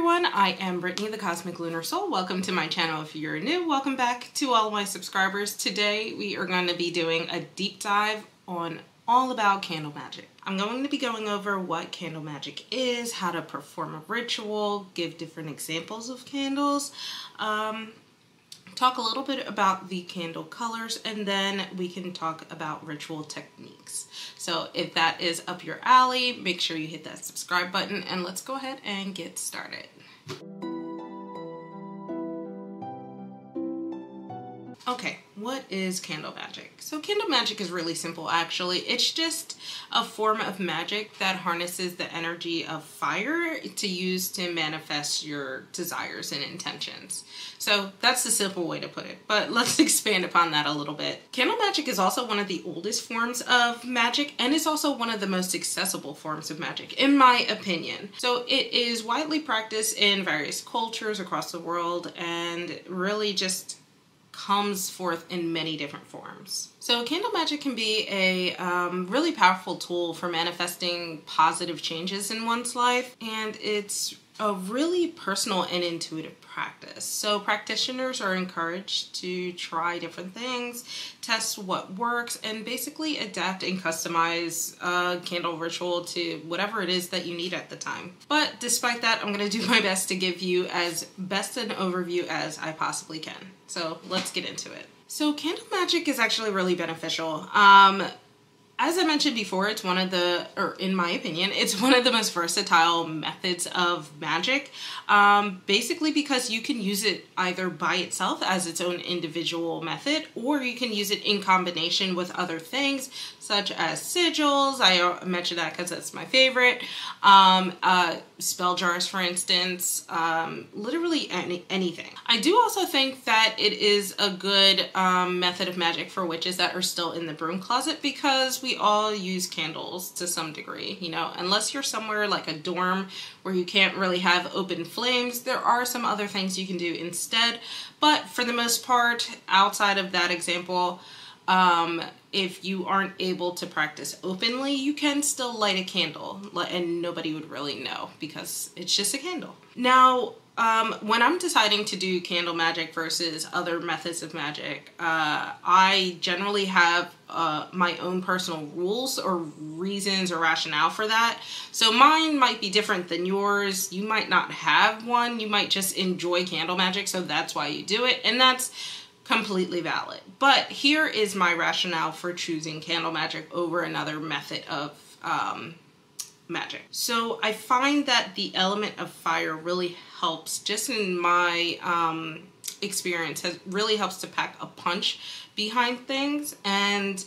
everyone, I am Brittany, the Cosmic Lunar Soul. Welcome to my channel if you're new. Welcome back to all my subscribers. Today we are going to be doing a deep dive on all about candle magic. I'm going to be going over what candle magic is, how to perform a ritual, give different examples of candles, talk a little bit about the candle colors, and then we can talk about ritual techniques. So if that is up your alley, make sure you hit that subscribe button and let's go ahead and get started. Okay, what is candle magic? So candle magic is really simple actually. It's just a form of magic that harnesses the energy of fire to use to manifest your desires and intentions. So that's the simple way to put it, but let's expand upon that a little bit. Candle magic is also one of the oldest forms of magic, and it's also one of the most accessible forms of magic, in my opinion. So it is widely practiced in various cultures across the world and really just comes forth in many different forms. So candle magic can be a really powerful tool for manifesting positive changes in one's life, and it's a really personal and intuitive practice. So practitioners are encouraged to try different things, test what works, and basically adapt and customize a candle ritual to whatever it is that you need at the time. But despite that, I'm going to do my best to give you as best an overview as I possibly can. So let's get into it. So candle magic is actually really beneficial. As I mentioned before, it's one of the, or in my opinion, it's one of the most versatile methods of magic, basically because you can use it either by itself as its own individual method, or you can use it in combination with other things, such as sigils. I mentioned that because that's my favorite. Spell jars, for instance, literally anything. I do also think that it is a good method of magic for witches that are still in the broom closet, because we all use candles to some degree, you know, unless you're somewhere like a dorm where you can't really have open flames. There are some other things you can do instead, but for the most part, outside of that example, if you aren't able to practice openly, you can still light a candle and nobody would really know because it's just a candle. Now, when I'm deciding to do candle magic versus other methods of magic, I generally have my own personal rules or reasons or rationale for that. So mine might be different than yours. You might not have one. You might just enjoy candle magic, so that's why you do it, and that's completely valid. But here is my rationale for choosing candle magic over another method of magic. So I find that the element of fire really helps, just in my experience, really helps to pack a punch behind things. And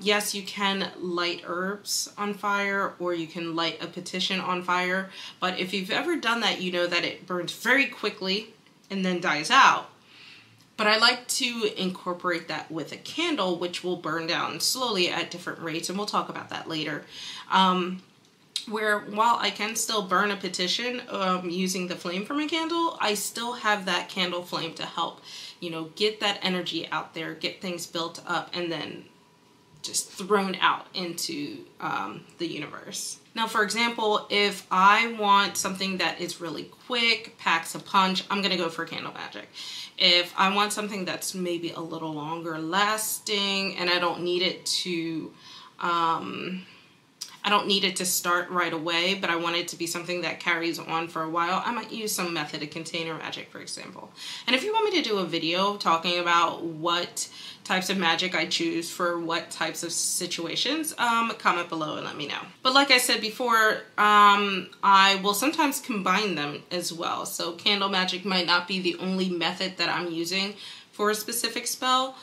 yes, you can light herbs on fire, or you can light a petition on fire, but if you've ever done that, you know that it burns very quickly and then dies out. But I like to incorporate that with a candle, which will burn down slowly at different rates, and we'll talk about that later. Where while I can still burn a petition using the flame from a candle, I still have that candle flame to help, you know, get that energy out there, get things built up, and then just thrown out into the universe. Now, for example, if I want something that is really quick, packs a punch, I'm going to go for candle magic. If I want something that's maybe a little longer lasting and I don't need it to start right away, but I want it to be something that carries on for a while, I might use some method of container magic, for example. And if you want me to do a video talking about what types of magic I choose for what types of situations, comment below and let me know. But like I said before, I will sometimes combine them as well. So candle magic might not be the only method that I'm using for a specific spell.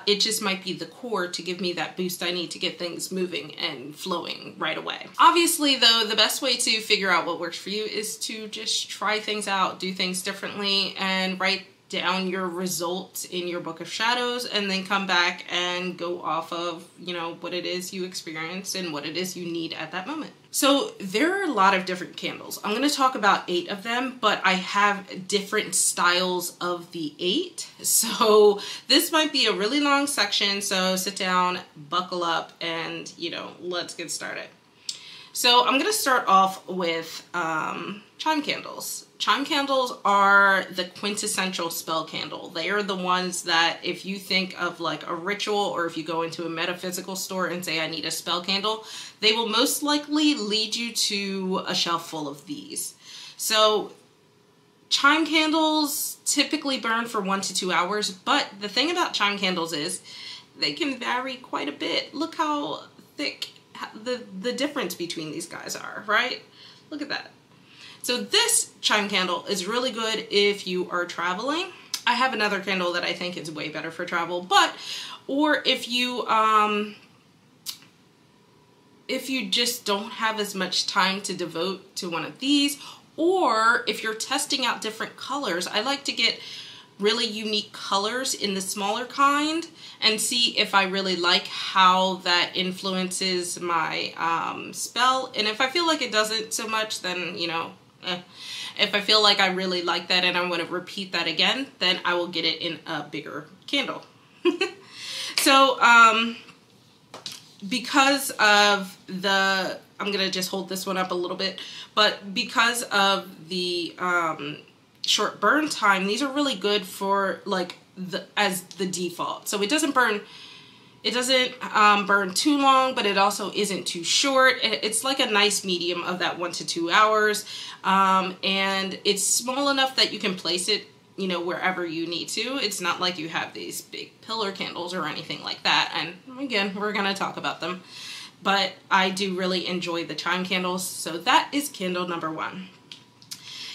It just might be the core to give me that boost I need to get things moving and flowing right away. Obviously, though, the best way to figure out what works for you is to just try things out, do things differently, and write down your results in your book of shadows, and then come back and go off of, you know, what it is you experience and what it is you need at that moment. So there are a lot of different candles. I'm going to talk about 8 of them, but I have different styles of the 8. So this might be a really long section, so sit down, buckle up, and, you know, let's get started. So I'm going to start off with chime candles. Chime candles are the quintessential spell candle. They are the ones that if you think of like a ritual, or if you go into a metaphysical store and say, I need a spell candle, they will most likely lead you to a shelf full of these. So chime candles typically burn for 1 to 2 hours, but the thing about chime candles is they can vary quite a bit. Look how thick the difference between these guys are, right? Look at that. So this chime candle is really good if you are traveling. I have another candle that I think is way better for travel, or if you just don't have as much time to devote to one of these, or if you're testing out different colors. I like to get really unique colors in the smaller kind and see if I really like how that influences my spell. And if I feel like it doesn't so much, then, you know, if I feel like I really like that and I'm going to repeat that again, then I will get it in a bigger candle. So, because of the, I'm going to just hold this one up a little bit, but because of the short burn time, these are really good for like as the default. So it doesn't burn too long, but it also isn't too short. It's like a nice medium of that 1 to 2 hours. And it's small enough that you can place it, you know, wherever you need to. It's not like you have these big pillar candles or anything like that. And again, we're going to talk about them. But I do really enjoy the chime candles. So that is candle number 1.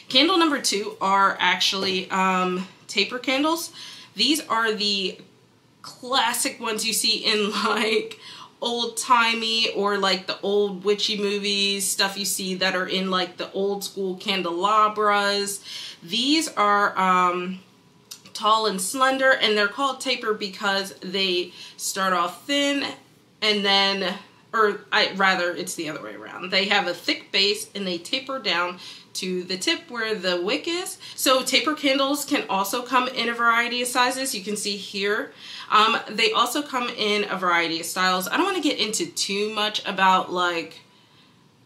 Candle number 2 are actually taper candles. These are the classic ones you see in like old-timey or like the old witchy movies, stuff you see that are in like the old school candelabras. These are tall and slender, and they're called taper because they start off thin and then, rather it's the other way around. They have a thick base and they taper down to the tip where the wick is. So taper candles can also come in a variety of sizes. You can see here. They also come in a variety of styles. I don't want to get into too much about like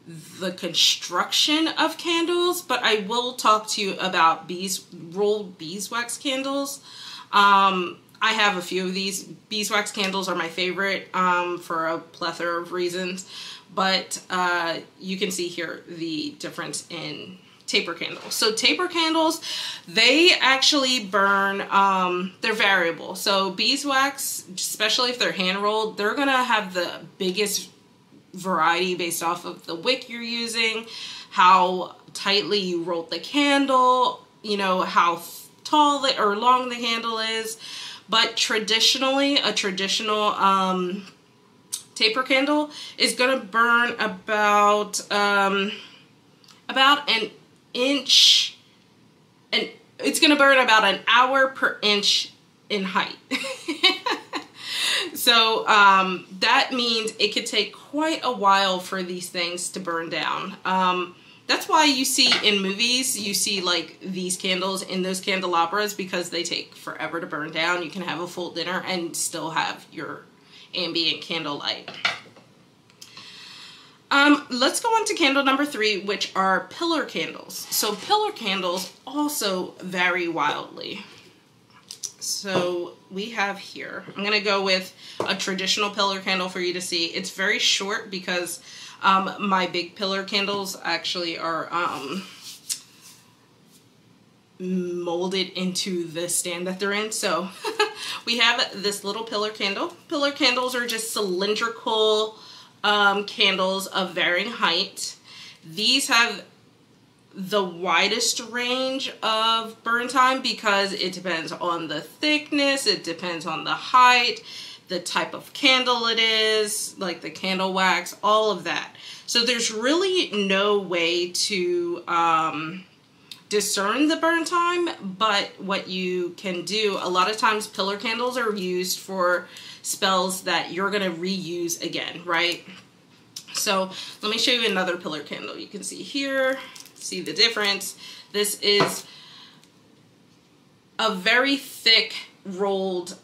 the construction of candles, but I will talk to you about rolled beeswax candles. I have a few of these. Beeswax candles are my favorite for a plethora of reasons. But you can see here the difference in taper candles. So taper candles, they actually burn, they're variable. So beeswax, especially if they're hand rolled, they're going to have the biggest variety based off of the wick you're using, how tightly you rolled the candle, you know, how tall or long the handle is. But traditionally, a traditional taper candle is going to burn about an inch, and it's going to burn about an hour per inch in height. So that means it could take quite a while for these things to burn down. That's why you see in movies, you see like these candles in those candelabras, because they take forever to burn down. You can have a full dinner and still have your ambient candlelight. Let's go on to candle number 3, which are pillar candles. So pillar candles also vary wildly. So we have here, I'm going to go with a traditional pillar candle for you to see. It's very short because my big pillar candles actually are molded into the stand that they're in. So we have this little pillar candle. Pillar candles are just cylindrical candles of varying height. These have the widest range of burn time because it depends on the thickness, it depends on the height, the type of candle it is, like the candle wax, all of that. So there's really no way to discern the burn time, but what you can do, a lot of times pillar candles are used for spells that you're going to reuse again, right? So let me show you another pillar candle. You can see here, see the difference. This is a very thick rolled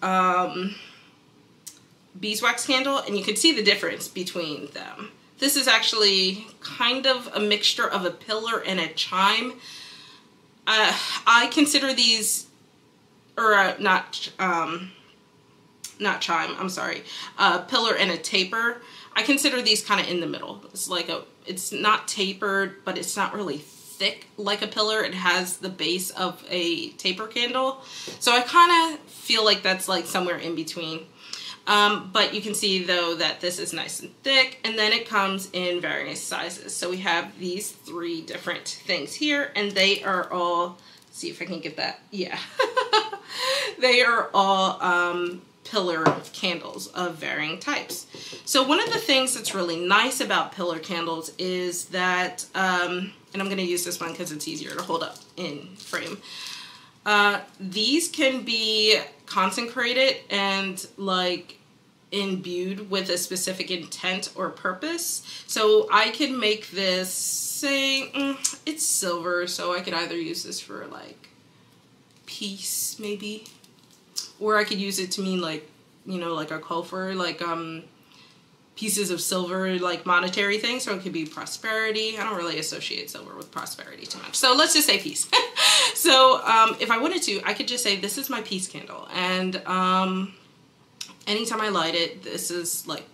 beeswax candle, and you can see the difference between them. This is actually kind of a mixture of a pillar and a chime. I consider these, or not chime, I'm sorry, pillar and a taper. I consider these kind of in the middle. It's like it's not tapered, but it's not really thick like a pillar. It has the base of a taper candle. So I kind of feel like that's like somewhere in between. But you can see though that this is nice and thick, and then it comes in various sizes. So we have these 3 different things here, and they are all, see if I can get that, yeah. They are all pillar candles of varying types. So one of the things that's really nice about pillar candles is that, and I'm going to use this one because it's easier to hold up in frame. These can be consecrated and like imbued with a specific intent or purpose. So I can make this, say, it's silver, so I could either use this for like peace maybe, or I could use it to mean like, you know, like a coffer, like pieces of silver, like monetary things. So it could be prosperity. I don't really associate silver with prosperity too much, so let's just say peace. So if I wanted to, I could just say this is my peace candle, and anytime I light it, this is like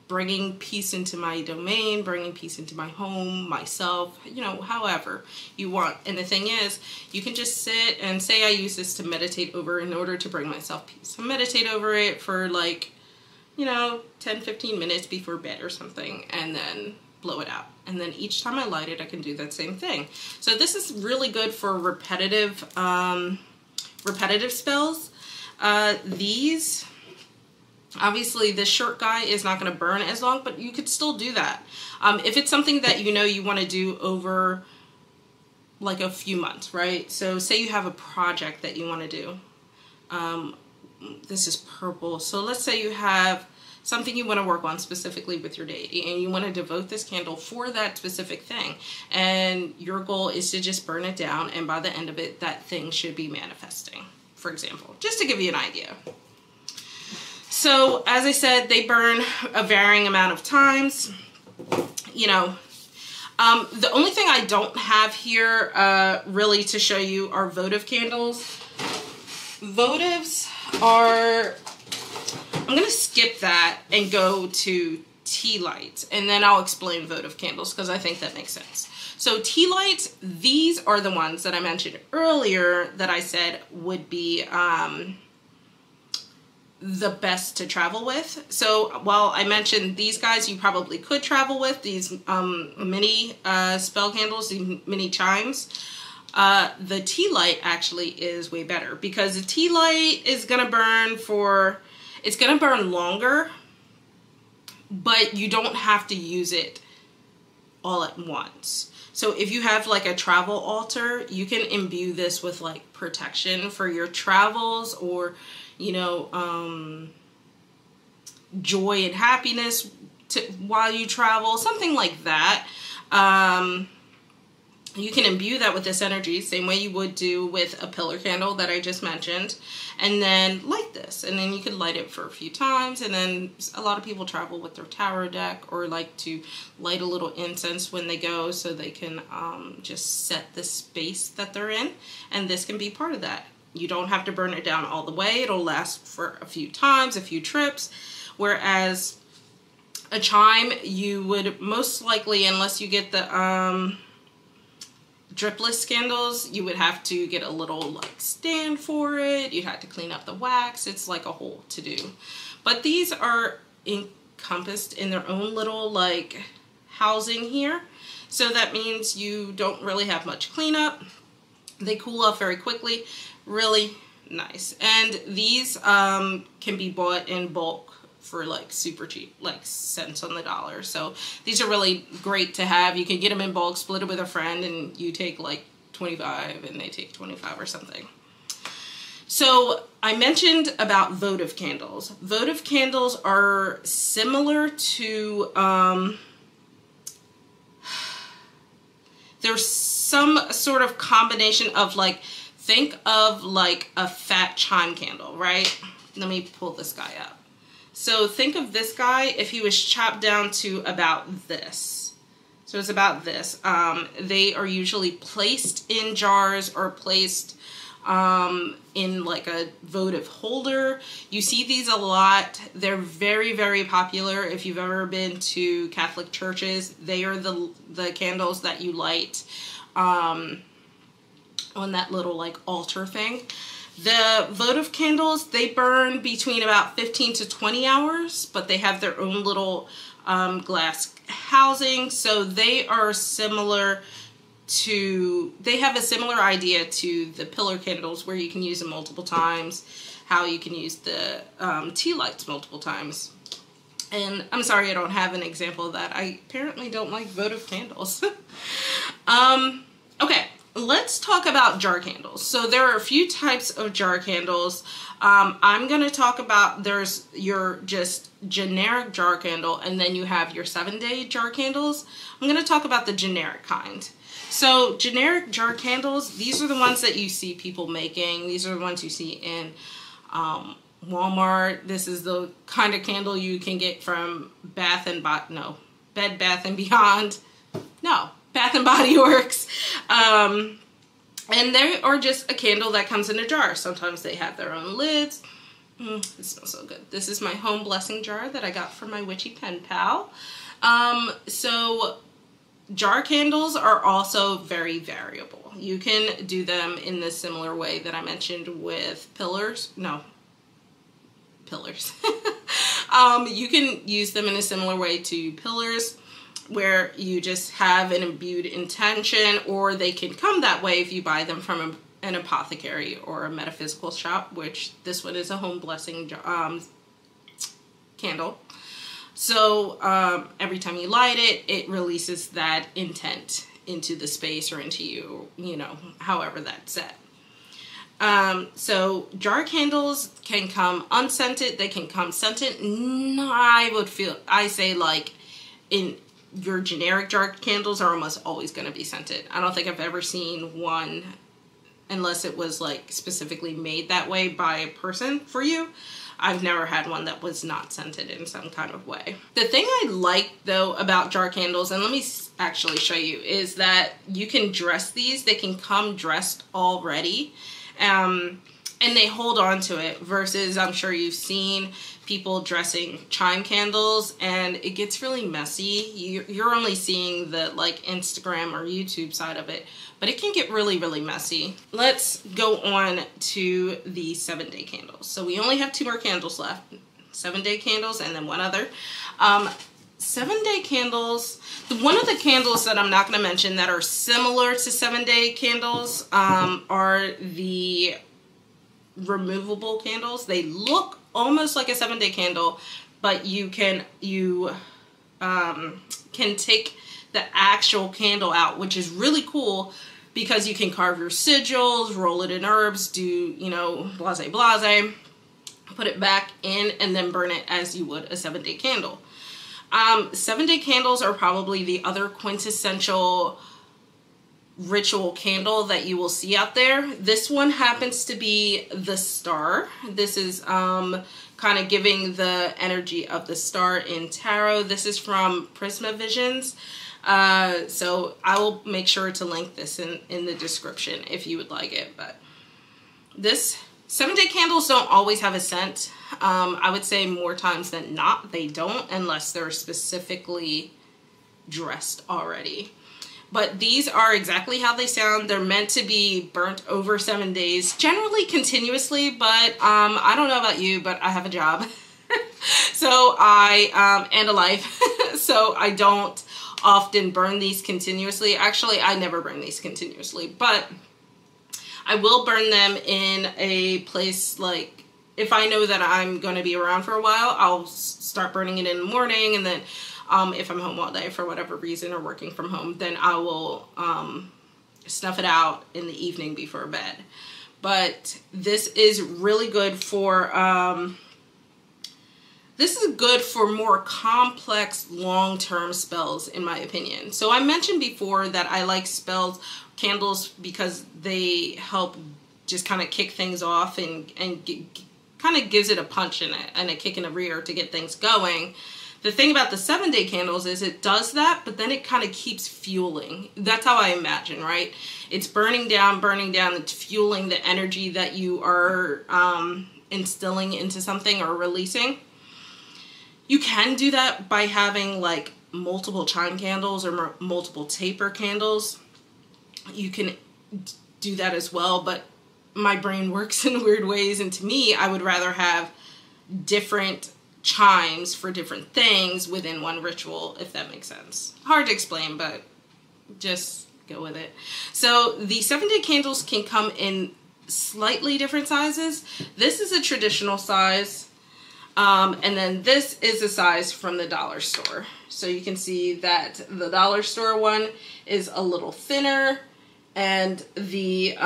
bringing peace into my domain, bringing peace into my home, myself, you know, however you want. And the thing is, you can just sit and say I use this to meditate over in order to bring myself peace. So meditate over it for like, you know, 10-15 minutes before bed or something, and then blow it out. And then each time I light it, I can do that same thing. So this is really good for repetitive spells. These, obviously this short guy is not going to burn as long, but you could still do that. If it's something that you know you want to do over like a few months, right? So say you have a project that you want to do. This is purple. So let's say you have something you want to work on specifically with your deity, and you want to devote this candle for that specific thing. And your goal is to just burn it down, and by the end of it, that thing should be manifesting, for example, just to give you an idea. So as I said, they burn a varying amount of times, you know. The only thing I don't have here really to show you are votive candles. Votives are, I'm going to skip that and go to tea lights, and then I'll explain votive candles because I think that makes sense. So tea lights, these are the ones that I mentioned earlier that I said would be the best to travel with. So while I mentioned these guys you probably could travel with, these mini spell candles, these mini chimes, the tea light actually is way better, because the tea light is going to burn for, it's going to burn longer, but you don't have to use it all at once. So if you have like a travel altar, you can imbue this with like protection for your travels, or, you know, joy and happiness while you travel, something like that. You can imbue that with this energy, same way you would do with a pillar candle that I just mentioned, and then light this, and then you could light it for a few times. And then a lot of people travel with their tarot deck, or like to light a little incense when they go, so they can just set the space that they're in, and this can be part of that. You don't have to burn it down all the way. It'll last for a few times, a few trips, whereas a chime, you would most likely, unless you get the dripless candles, you would have to get a little like stand for it. You'd have to clean up the wax. It's like a whole to-do. But these are encompassed in their own little like housing here. So that means you don't really have much cleanup. They cool off very quickly. Really nice. And these can be bought in bulk for like super cheap, like cents on the dollar. So these are really great to have. You can get them in bulk, split it with a friend, and you take like 25 and they take 25 or something. So I mentioned about votive candles. Votive candles are similar to, there's some sort of combination of like, think of like a fat chime candle, right? Let me pull this guy up. So think of this guy if he was chopped down to about this. So it's about this. They are usually placed in jars or placed in like a votive holder. You see these a lot. They're very, very popular. If you've ever been to Catholic churches, they are the candles that you light on that little like altar thing. The votive candles, they burn between about 15 to 20 hours, but they have their own little glass housing, so they are similar to, they have a similar idea to the pillar candles, where you can use them multiple times, how you can use the tea lights multiple times. And I'm sorry I don't have an example of that. I apparently don't like votive candles. Okay, let's talk about jar candles. So there are a few types of jar candles. I'm going to talk about, there's your just generic jar candle, and then you have your 7-day jar candles. I'm going to talk about the generic kind. So generic jar candles, these are the ones that you see people making. These are the ones you see in Walmart. This is the kind of candle you can get from Bed Bath and Beyond. No, Bath and Body Works. And they are just a candle that comes in a jar. Sometimes they have their own lids. It smells so good. This is my home blessing jar that I got from my witchy pen pal. So jar candles are also very variable. You can do them in the similar way that I mentioned with pillars. No, pillars. You can use them in a similar way to pillars, where you just have an imbued intention, or they can come that way if you buy them from an apothecary or a metaphysical shop, which this one is a home blessing candle. So every time you light it, it releases that intent into the space or into you, you know, however that's set. So jar candles can come unscented, they can come scented. I say like in your generic jar candles are almost always going to be scented. I don't think I've ever seen one, unless it was like specifically made that way by a person for you. I've never had one that was not scented in some kind of way. The thing I like though about jar candles, and let me actually show you, is that you can dress these. They can come dressed already. And they hold on to it, versus I'm sure you've seen people dressing chime candles and it gets really messy. You're only seeing the like Instagram or YouTube side of it, but it can get really, really messy. Let's go on to the 7-day candles. So we only have 2 more candles left. 7-day candles and then one other. 7-day candles, one of the candles that I'm not going to mention that are similar to 7-day candles are the removable candles. They look almost like a 7-day candle, but you can take the actual candle out, which is really cool because you can carve your sigils, roll it in herbs, do, you know, blase blase, put it back in, and then burn it as you would a 7-day candle. 7-day candles are probably the other quintessential ritual candle that you will see out there. This one happens to be the star. This is kind of giving the energy of the star in tarot. This is from Prisma Visions. So I will make sure to link this in the description if you would like it. But this 7-day candles don't always have a scent. I would say more times than not they don't, unless they're specifically dressed already. But these are exactly how they sound. They're meant to be burnt over 7 days, generally continuously, but I don't know about you, but I have a job. So and a life. So I don't often burn these continuously. Actually, I never burn these continuously, but I will burn them in a place like, if I know that I'm going to be around for a while, I'll start burning it in the morning, and then if I'm home all day for whatever reason or working from home, then I will snuff it out in the evening before bed. But this is really good for more complex long-term spells, in my opinion. So I mentioned before that I like candles because they help just kind of kick things off and kind of gives it a punch and a kick in the rear to get things going. The thing about the 7-day candles is it does that, but then it kind of keeps fueling. That's how I imagine, right? It's burning down, it's fueling the energy that you are instilling into something or releasing. You can do that by having like multiple chime candles or multiple taper candles. You can do that as well, but my brain works in weird ways, and to me, I would rather have different chimes for different things within one ritual, if that makes sense. Hard to explain, but just go with it. So the 7-day candles can come in slightly different sizes. This is a traditional size, and then this is a size from the dollar store. So you can see that the dollar store one is a little thinner, and the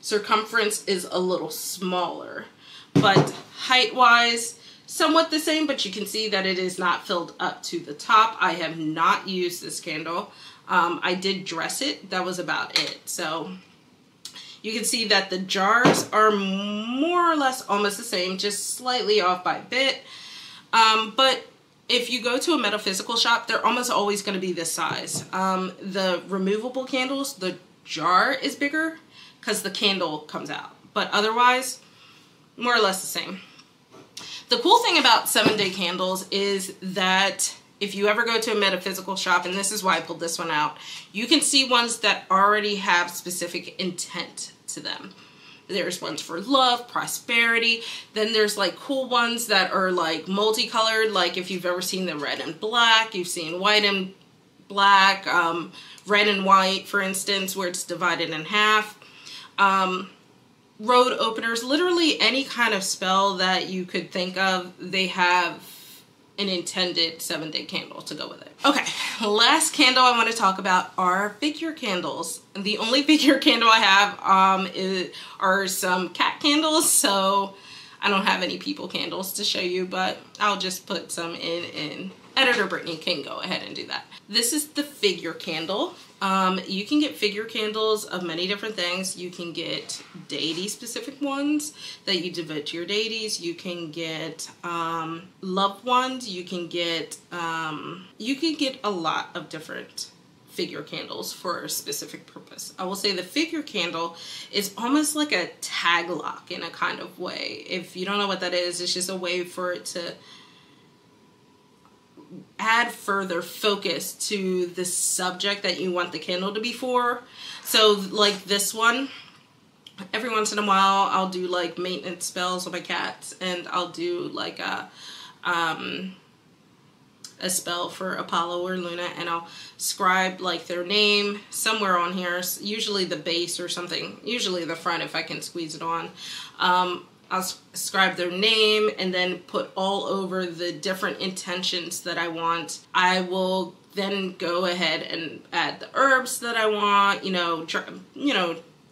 circumference is a little smaller, but height-wise, somewhat the same, but you can see that it is not filled up to the top. I have not used this candle. I did dress it. That was about it. So you can see that the jars are more or less almost the same, just slightly off by a bit. But if you go to a metaphysical shop, they're almost always going to be this size. The removable candles, the jar is bigger because the candle comes out. But otherwise, more or less the same. The cool thing about 7-day candles is that if you ever go to a metaphysical shop, and this is why I pulled this one out, you can see ones that already have specific intent to them. There's ones for love, prosperity. Then there's like cool ones that are like multicolored. Like if you've ever seen the red and black, you've seen white and black, red and white, for instance, where it's divided in half. Road openers, literally any kind of spell that you could think of, they have an intended 7-day candle to go with it. Okay, last candle I want to talk about are figure candles. The only figure candle I have are some cat candles, so I don't have any people candles to show you, but I'll just put some in. Editor Brittany can go ahead and do that. This is the figure candle. You can get figure candles of many different things. You can get deity-specific ones that you devote to your deities. You can get loved ones. You can get a lot of different figure candles for a specific purpose. I will say the figure candle is almost like a tag lock in a kind of way. If you don't know what that is, it's just a way for it to add further focus to the subject that you want the candle to be for. So like this one, every once in a while I'll do like maintenance spells on my cats, and I'll do like a spell for Apollo or Luna, and I'll scribe like their name somewhere on here, usually the base or something, usually the front if I can squeeze it on. I'll scribe their name and then put all over the different intentions that I want. I will then go ahead and add the herbs that I want,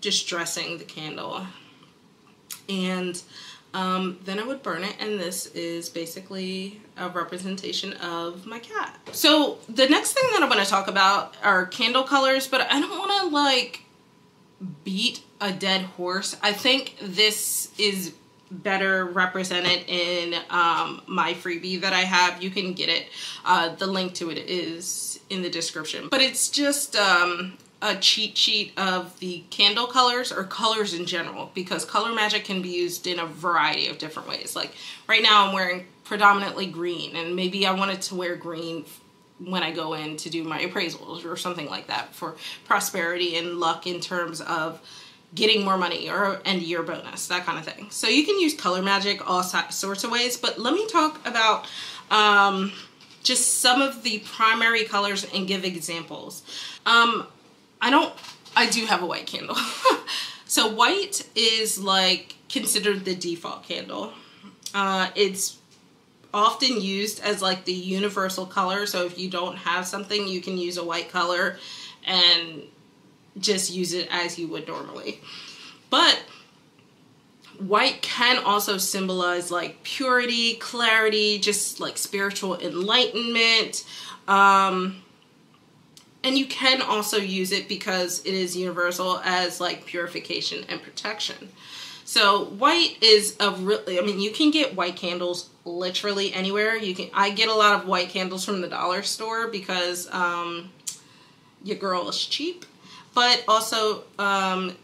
just dressing the candle. And then I would burn it, and this is basically a representation of my cat. So the next thing that I'm going to talk about are candle colors, but I don't want to like beat a dead horse. I think this is better represented in my freebie that I have. You can get it. The link to it is in the description. But it's just a cheat sheet of the candle colors, or colors in general, because color magic can be used in a variety of different ways. Like right now I'm wearing predominantly green, and maybe I wanted to wear green when I go in to do my appraisals or something like that for prosperity and luck in terms of getting more money or end of year bonus, that kind of thing. So you can use color magic all sorts of ways, but let me talk about just some of the primary colors and give examples. I do have a white candle. So white is like considered the default candle. It's often used as like the universal color. So if you don't have something, you can use a white color and just use it as you would normally. But white can also symbolize like purity, clarity, just like spiritual enlightenment. And you can also use it because it is universal as like purification and protection. So white is a really, I mean, you can get white candles literally anywhere. I get a lot of white candles from the dollar store because your girl is cheap. But also,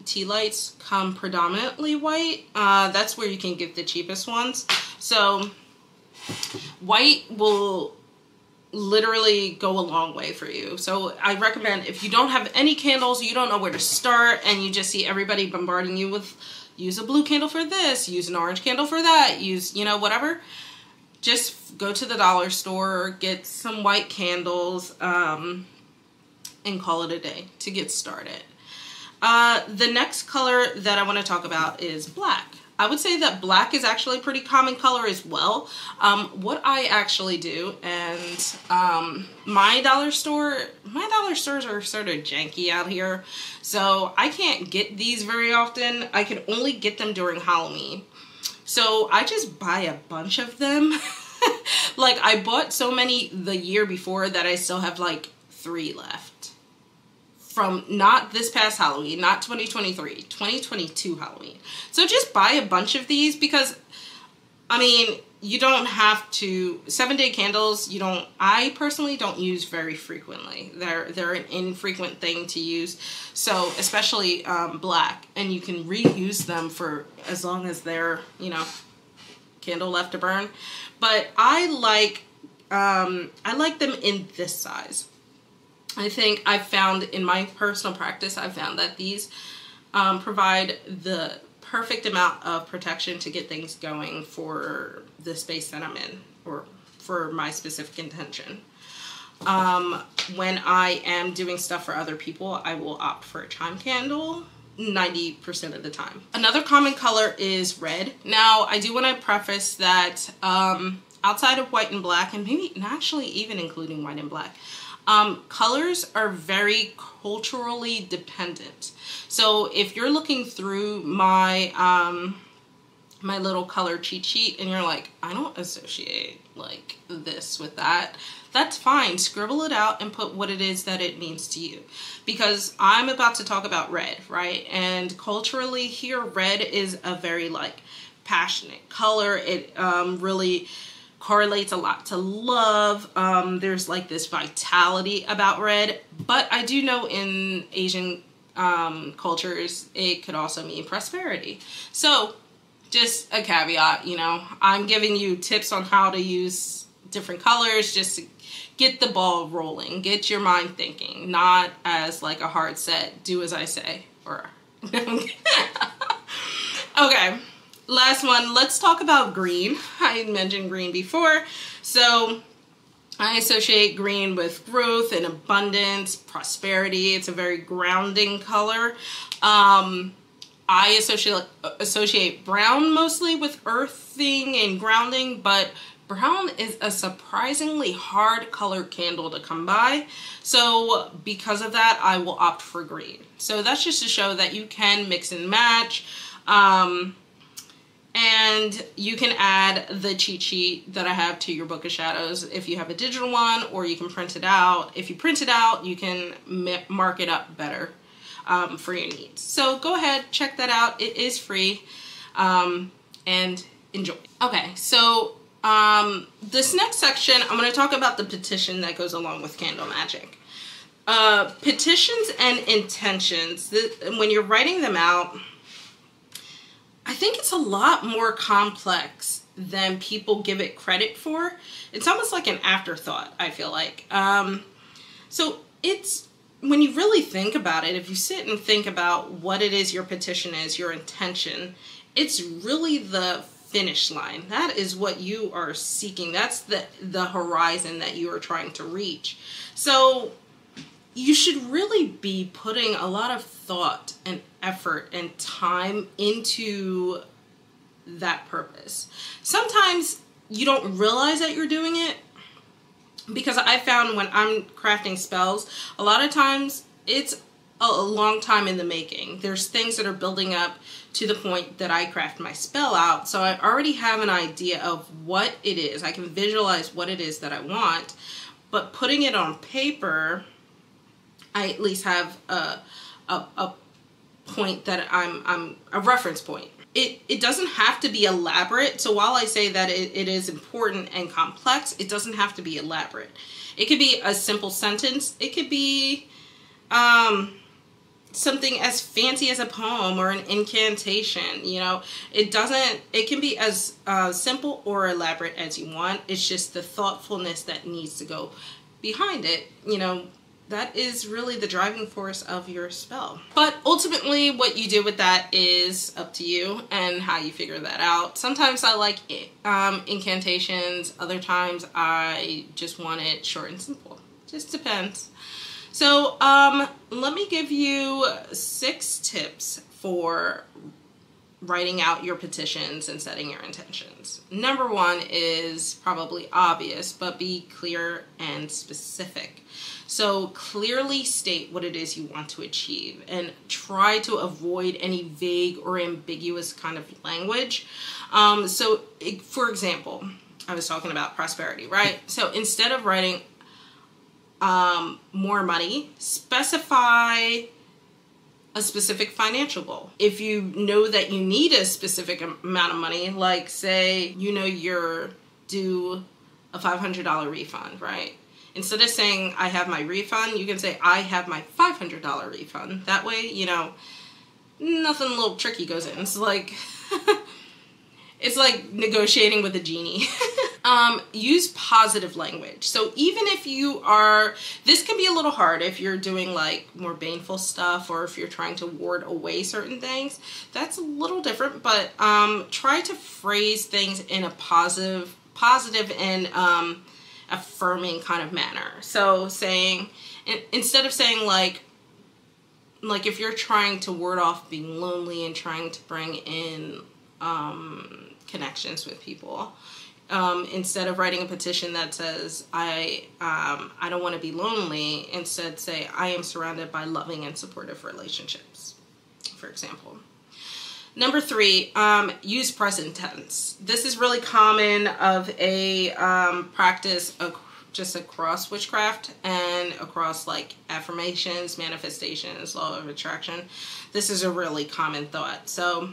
tea lights come predominantly white. That's where you can get the cheapest ones. So white will literally go a long way for you. So I recommend, if you don't have any candles, you don't know where to start, and you just see everybody bombarding you with, use a blue candle for this, use an orange candle for that, use, you know, whatever. Just go to the dollar store, get some white candles, and call it a day to get started. The next color that I want to talk about is black. I would say that black is actually a pretty common color as well. What I actually do, and my dollar stores are sort of janky out here, so I can't get these very often. I can only get them during Halloween. So I just buy a bunch of them. Like, I bought so many the year before that I still have like 3 left. From not this past Halloween, not 2023, 2022 Halloween. So just buy a bunch of these because, I mean, you don't have to, 7-day candles, I personally don't use very frequently. They're an infrequent thing to use. So especially black, and you can reuse them for as long as they're, you know, candle left to burn. But I like them in this size. I think I've found in my personal practice, I've found that these provide the perfect amount of protection to get things going for the space that I'm in, or for my specific intention. When I am doing stuff for other people, I will opt for a chime candle 90% of the time. Another common color is red. Now, I do want to preface that outside of white and black, and maybe actually even including white and black, colors are very culturally dependent. So if you're looking through my my little color cheat sheet and you're like, I don't associate like this with that, that's fine. Scribble it out and put what it is that it means to you. Because I'm about to talk about red, right? And culturally here, red is a very like passionate color. It really correlates a lot to love. There's like this vitality about red, but I do know in Asian cultures it could also mean prosperity. So just a caveat, you know, I'm giving you tips on how to use different colors just to get the ball rolling, get your mind thinking, not as like a hard set, do as I say, or okay. Last one, let's talk about green. I mentioned green before. So I associate green with growth and abundance, prosperity. It's a very grounding color. I associate brown mostly with earthing and grounding, but brown is a surprisingly hard color candle to come by. So because of that, I will opt for green. So that's just to show that you can mix and match. And you can add the cheat sheet that I have to your Book of Shadows if you have a digital one, or you can print it out. If you print it out, you can mark it up better for your needs. So go ahead, check that out. It is free, and enjoy. Okay, so this next section, I'm going to talk about the petition that goes along with candle magic. Petitions and intentions, when you're writing them out, I think it's a lot more complex than people give it credit for. It's almost like an afterthought, I feel like. So it's, when you really think about it, if you sit and think about what it is your petition is, your intention, it's really the finish line. That is what you are seeking. That's the horizon that you are trying to reach. So you should really be putting a lot of thought and effort and time into that purpose. Sometimes you don't realize that you're doing it, because I found when I'm crafting spells, a lot of times it's a long time in the making. There's things that are building up to the point that I craft my spell out. So I already have an idea of what it is. I can visualize what it is that I want, but putting it on paper, I at least have a point that I'm a reference point. it doesn't have to be elaborate. So while I say that it is important and complex, it doesn't have to be elaborate. It could be a simple sentence. It could be something as fancy as a poem or an incantation. You know, it can be as simple or elaborate as you want. It's just the thoughtfulness that needs to go behind it. You know, that is really the driving force of your spell. But ultimately, what you do with that is up to you and how you figure that out. Sometimes I like incantations. Other times I just want it short and simple. Just depends. So let me give you 6 tips for writing out your petitions and setting your intentions. Number 1 is probably obvious, but be clear and specific. So clearly state what it is you want to achieve and try to avoid any vague or ambiguous kind of language. For example, I was talking about prosperity, right? So instead of writing more money, specify a specific financial goal. If you know that you need a specific amount of money, like say, you know, you're due a $500 refund, right? Instead of saying, I have my refund, you can say, I have my $500 refund. That way, you know, nothing a little tricky goes in. It's like, it's like negotiating with a genie. Use positive language. So even if you are, this can be a little hard if you're doing like more baneful stuff or if you're trying to ward away certain things. That's a little different, but try to phrase things in a positive and affirming kind of manner. So saying, instead of saying like if you're trying to ward off being lonely and trying to bring in connections with people, instead of writing a petition that says I don't want to be lonely, instead say I am surrounded by loving and supportive relationships, for example. Number 3, use present tense. This is really common of a practice just across witchcraft and across like affirmations, manifestations, law of attraction. This is a really common thought. So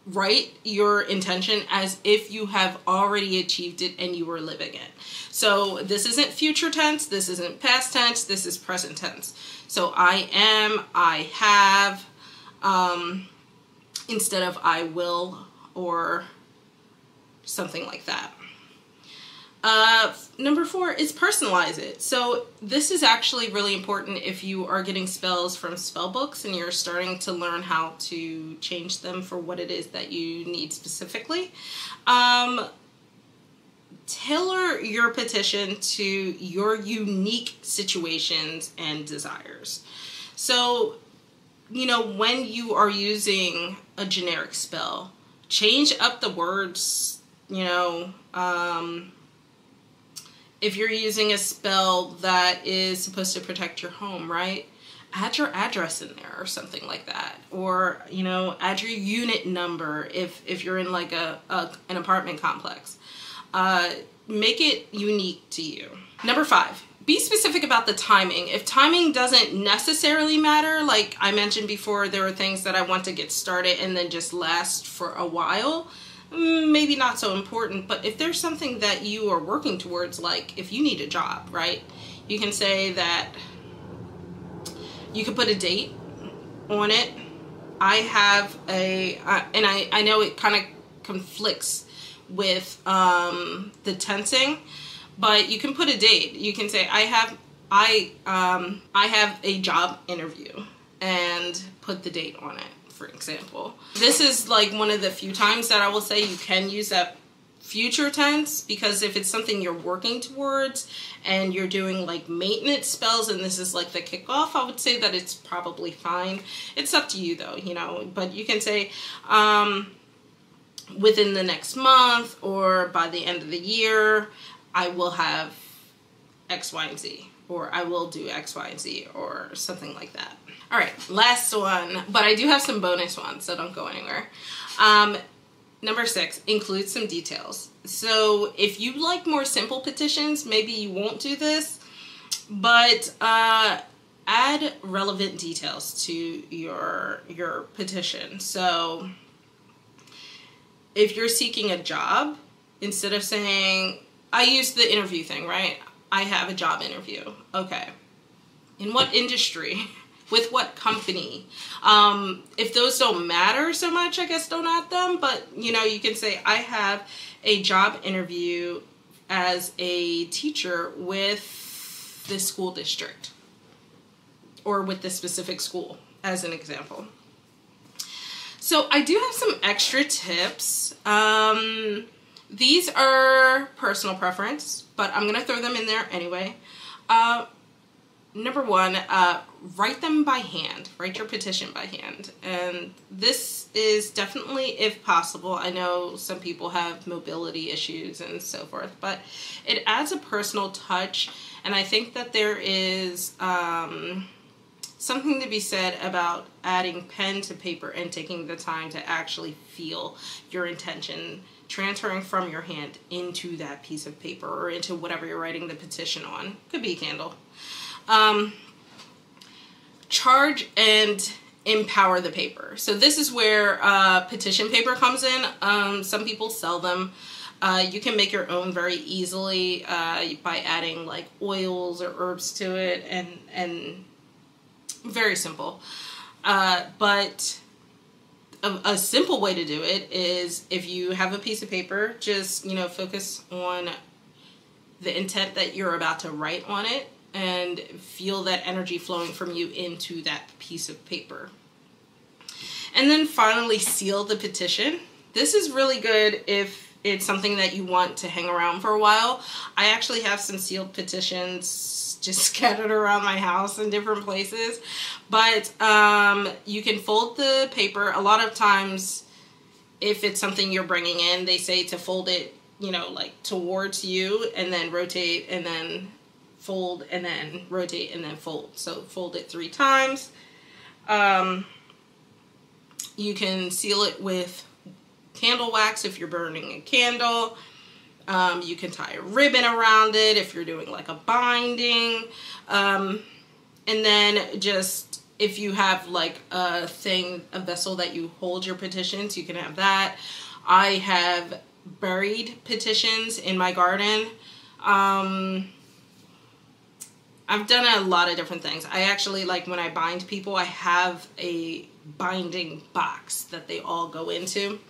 write your intention as if you have already achieved it and you were living it. So this isn't future tense, this isn't past tense, this is present tense. So I am, I have, instead of I will or something like that. Number 4 is personalize it. So this is actually really important if you are getting spells from spell books and you're starting to learn how to change them for what it is that you need specifically. Tailor your petition to your unique situations and desires. So, you know, when you are using a generic spell, change up the words, you know, if you're using a spell that is supposed to protect your home, right? Add your address in there or something like that. Or, you know, add your unit number if you're in like an apartment complex. Make it unique to you. Number 5, be specific about the timing. If timing doesn't necessarily matter, like I mentioned before, there are things that I want to get started and then just last for a while. Maybe not so important, but if there's something that you are working towards, like if you need a job, right? You can say that, you could put a date on it. I have a, and I know it kind of conflicts with the tensing, but you can put a date. You can say, I have a job interview, and put the date on it, for example. This is like one of the few times that I will say you can use that future tense, because if it's something you're working towards and you're doing like maintenance spells and this is like the kickoff, I would say that it's probably fine. It's up to you though, you know, but you can say within the next month or by the end of the year, I will have X, Y, and Z, or I will do X, Y, and Z, or something like that. All right, last one, but I do have some bonus ones, so don't go anywhere. Number 6, include some details. So if you like more simple petitions, maybe you won't do this, but add relevant details to your petition. So if you're seeking a job, instead of saying, I use the interview thing, right? I have a job interview. Okay. In what industry? With what company? If those don't matter so much, I guess don't add them. But, you know, you can say, I have a job interview as a teacher with this school district. Or with this specific school, as an example. So I do have some extra tips. These are personal preference, but I'm going to throw them in there anyway. Number one, write them by hand. Write your petition by hand. And this is definitely, if possible, I know some people have mobility issues and so forth, but it adds a personal touch. And I think that there is something to be said about adding pen to paper and taking the time to actually feel your intention transferring from your hand into that piece of paper or into whatever you're writing the petition on. Could be a candle. Charge and empower the paper. So this is where petition paper comes in. Some people sell them. You can make your own very easily by adding like oils or herbs to it, and very simple. But a simple way to do it is, if you have a piece of paper, just, you know, focus on the intent that you're about to write on it and feel that energy flowing from you into that piece of paper. And then finally, seal the petition. This is really good if it's something that you want to hang around for a while. I actually have some sealed petitions just scattered around my house in different places. But you can fold the paper. A lot of times, if it's something you're bringing in, they say to fold it, you know, like towards you, and then rotate, and then fold, and then rotate, and then fold. So fold it 3 times. You can seal it with candle wax if you're burning a candle. You can tie a ribbon around it if you're doing like a binding. And then just, if you have like a vessel that you hold your petitions, you can have that. I have buried petitions in my garden. I've done a lot of different things. I actually, like, when I bind people, I have a binding box that they all go into.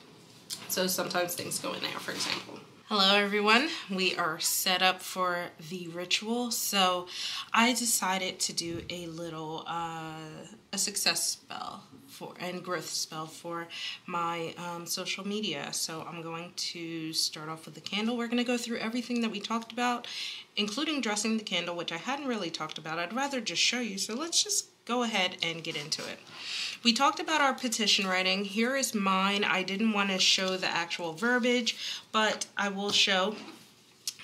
So sometimes things go in there, for example. Hello everyone, we are set up for the ritual. So I decided to do a little a success spell and growth spell for my social media. So I'm going to start off with the candle. We're going to go through everything that we talked about, including dressing the candle, which I hadn't really talked about. I'd rather just show you. So let's just go ahead and get into it. We talked about our petition writing. Here is mine. I didn't want to show the actual verbiage, but I will show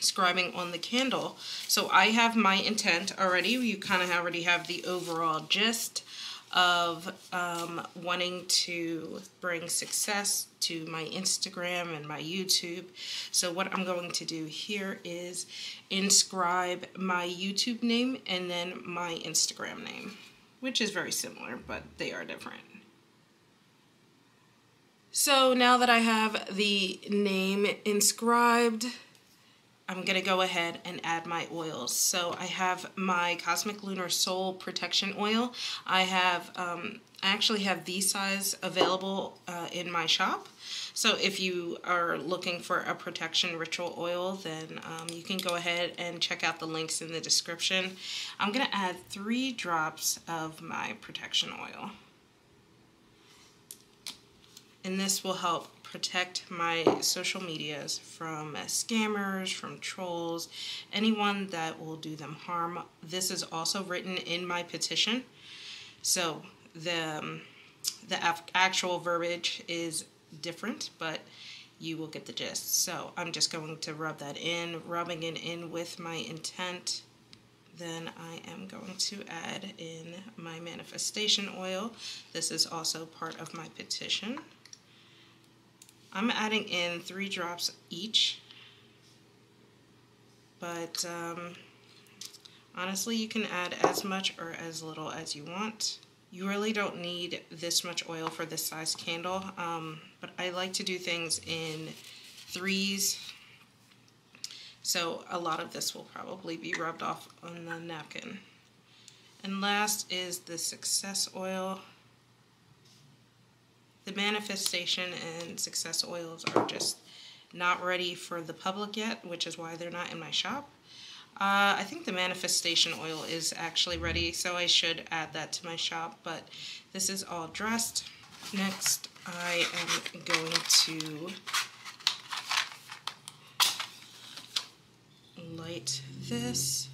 scribing on the candle. So I have my intent already. You kind of already have the overall gist of wanting to bring success to my Instagram and my YouTube. So what I'm going to do here is inscribe my YouTube name and then my Instagram name, which is very similar, but they are different. So now that I have the name inscribed, I'm going to go ahead and add my oils. So I have my Cosmic Lunar Soul Protection Oil. I actually have these size available in my shop. So if you are looking for a protection ritual oil, then you can go ahead and check out the links in the description. I'm going to add 3 drops of my protection oil. And this will help protect my social medias from scammers, from trolls, anyone that will do them harm. This is also written in my petition. So the actual verbiage is different, but you will get the gist. So I'm just going to rub that in, rubbing it in with my intent. Then I am going to add in my manifestation oil. This is also part of my petition. I'm adding in 3 drops each, but honestly, you can add as much or as little as you want. You really don't need this much oil for this size candle, but I like to do things in threes, so a lot of this will probably be rubbed off on the napkin. And last is the success oil. The manifestation and success oils are just not ready for the public yet, which is why they're not in my shop. I think the manifestation oil is actually ready, so I should add that to my shop, but this is all dressed. Next, I am going to light this.